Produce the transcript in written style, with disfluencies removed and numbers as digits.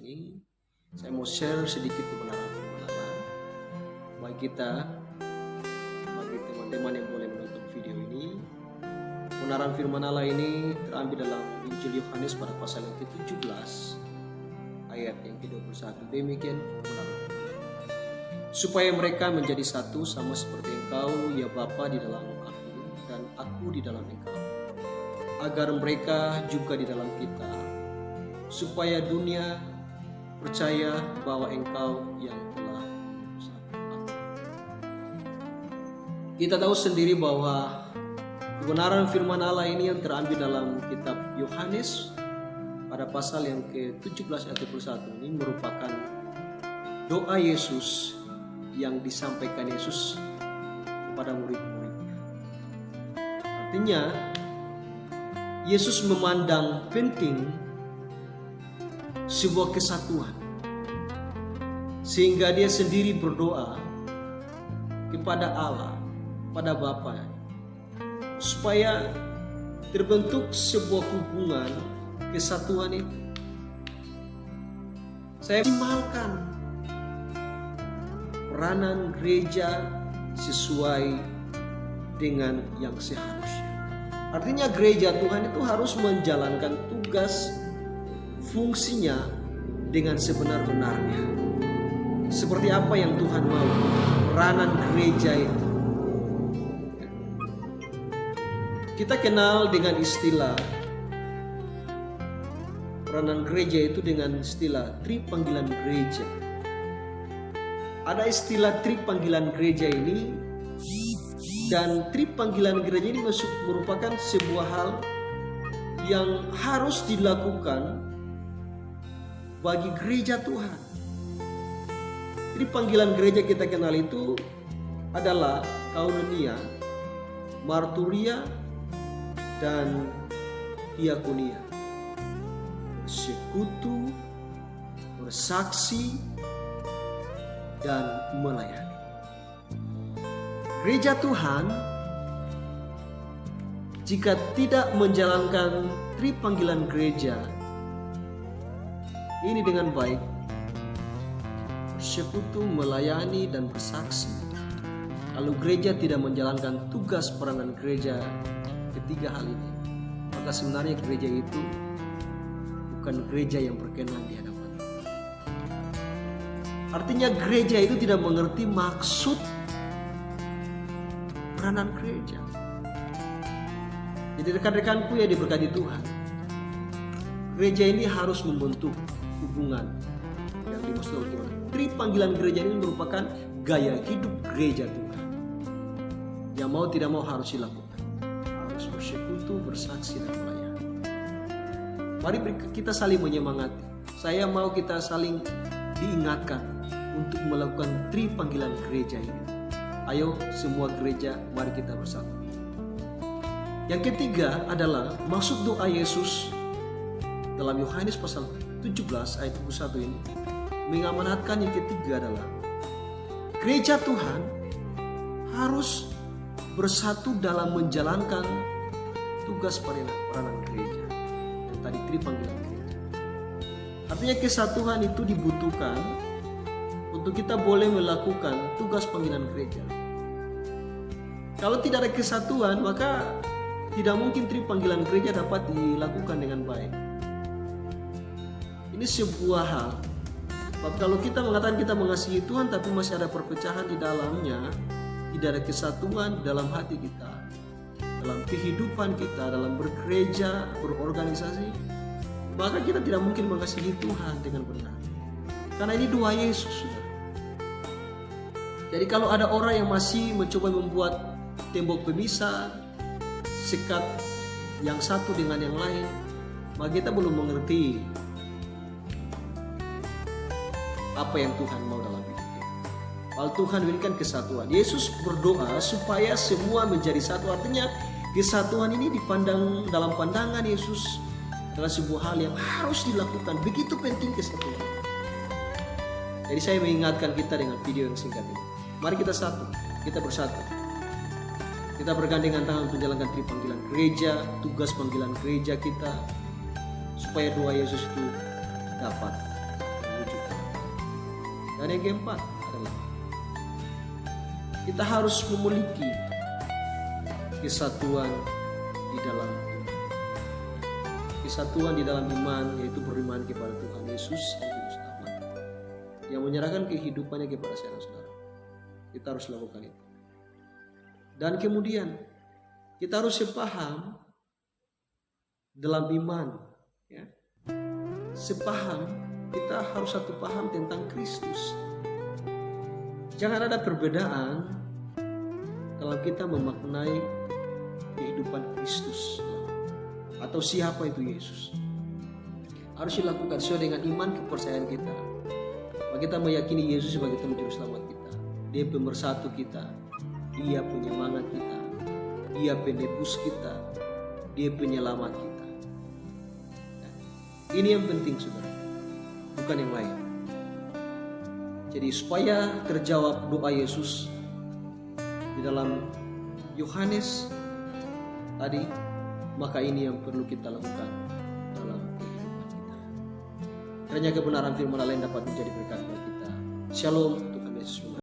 ini, saya mau share sedikit kebenaran firman Allah bagi teman-teman yang boleh menonton video ini. Kebenaran firman Allah ini terambil dalam Injil Yohanes pada pasal yang ke-17 ayat yang ke-21. Demikian kebenaran. Supaya mereka menjadi satu sama seperti Engkau, ya Bapa, di dalam Aku dan Aku di dalam Engkau, agar mereka juga di dalam kita, supaya dunia percaya bahwa Engkau yang telah mengutus Aku. Kita tahu sendiri bahwa kebenaran firman Allah ini yang terambil dalam kitab Yohanes pada pasal yang ke-17 ayat 21 ini merupakan doa Yesus yang disampaikan Yesus kepada murid-muridnya. Artinya Yesus memandang penting sebuah kesatuan, sehingga dia sendiri berdoa kepada Allah, pada Bapa, supaya terbentuk sebuah hubungan kesatuan itu. Saya minimalkan peranan gereja sesuai dengan yang seharusnya. Artinya gereja Tuhan itu harus menjalankan tugas fungsinya dengan sebenar-benarnya. Seperti apa yang Tuhan mau peranan gereja itu. Kita kenal dengan istilah peranan gereja itu dengan istilah tripanggilan gereja. Ada istilah tripanggilan gereja ini, dan tripanggilan gereja ini merupakan sebuah hal yang harus dilakukan bagi gereja Tuhan. Jadi panggilan gereja kita kenal itu adalah koinonia, marturia, dan diakonia. Sekutu, bersaksi, dan melayani. Gereja Tuhan jika tidak menjalankan tripanggilan gereja ini dengan baik, bersekutu, melayani, dan bersaksi, lalu gereja tidak menjalankan tugas peranan gereja ketiga hal ini, maka sebenarnya gereja itu bukan gereja yang berkenan di hadapan. Artinya gereja itu tidak mengerti maksud peranan gereja. Jadi rekan-rekanku yang diberkati Tuhan, gereja ini harus membentuk hubungan yang dimaksud oleh Tuhan. Tripanggilan gereja ini merupakan gaya hidup gereja Tuhan yang mau tidak mau harus dilakukan. Harus bersekutu, bersaksi, dan melayani. Mari kita saling menyemangati. Saya mau kita saling diingatkan untuk melakukan tripanggilan gereja ini. Ayo semua gereja, mari kita bersatu. Yang ketiga adalah maksud doa Yesus dalam Yohanes pasal 17 ayat 21 ini mengamanatkan. Yang ketiga adalah gereja Tuhan harus bersatu dalam menjalankan tugas peranan gereja. Yang tadi tripanggilan gereja. Artinya kesatuan itu dibutuhkan untuk kita boleh melakukan tugas panggilan gereja. Kalau tidak ada kesatuan, maka tidak mungkin tripanggilan gereja dapat dilakukan dengan baik. Ini sebuah hal. Kalau kita mengatakan kita mengasihi Tuhan tapi masih ada perpecahan di dalamnya, tidak ada kesatuan dalam hati kita, dalam kehidupan kita, dalam bergereja, berorganisasi, maka kita tidak mungkin mengasihi Tuhan dengan benar. Karena ini doa Yesus. Jadi kalau ada orang yang masih mencoba membuat tembok pemisah, sekat yang satu dengan yang lain, maka kita belum mengerti apa yang Tuhan mau dalam hidup kita. Kalau Tuhan berikan kesatuan, Yesus berdoa supaya semua menjadi satu. Artinya kesatuan ini dipandang dalam pandangan Yesus adalah sebuah hal yang harus dilakukan. Begitu penting kesatuan. Jadi saya mengingatkan kita dengan video yang singkat ini. Mari kita satu, kita bersatu. Kita bergandengan tangan untuk menjalankan tripanggilan gereja, tugas panggilan gereja kita, supaya doa Yesus itu dapat Dan yang keempat adalah kita harus memiliki kesatuan di dalam iman. Kesatuan di dalam iman yaitu beriman kepada Tuhan Yesus yang Juru Selamat, yang menyerahkan kehidupannya kepada saya dan saudara. Kita harus lakukan itu. Dan kemudian kita harus sepaham dalam iman, ya. Sepaham, kita harus satu paham tentang Kristus. Jangan ada perbedaan dalam kita memaknai kehidupan Kristus atau siapa itu Yesus. Harus dilakukan sesuai dengan iman kepercayaan kita. Bahwa kita meyakini Yesus sebagai Tuhan Juru Selamat kita. Dia pemersatu kita, Dia penyemangat kita, Dia penebus kita, Dia penyelamat kita. Nah, ini yang penting saudara, bukan yang lain. Jadi supaya terjawab doa Yesus di dalam Yohanes tadi, maka ini yang perlu kita lakukan dalam kehidupan kita. Kiranya kebenaran firman Allah dapat menjadi berkat bagi kita. Shalom.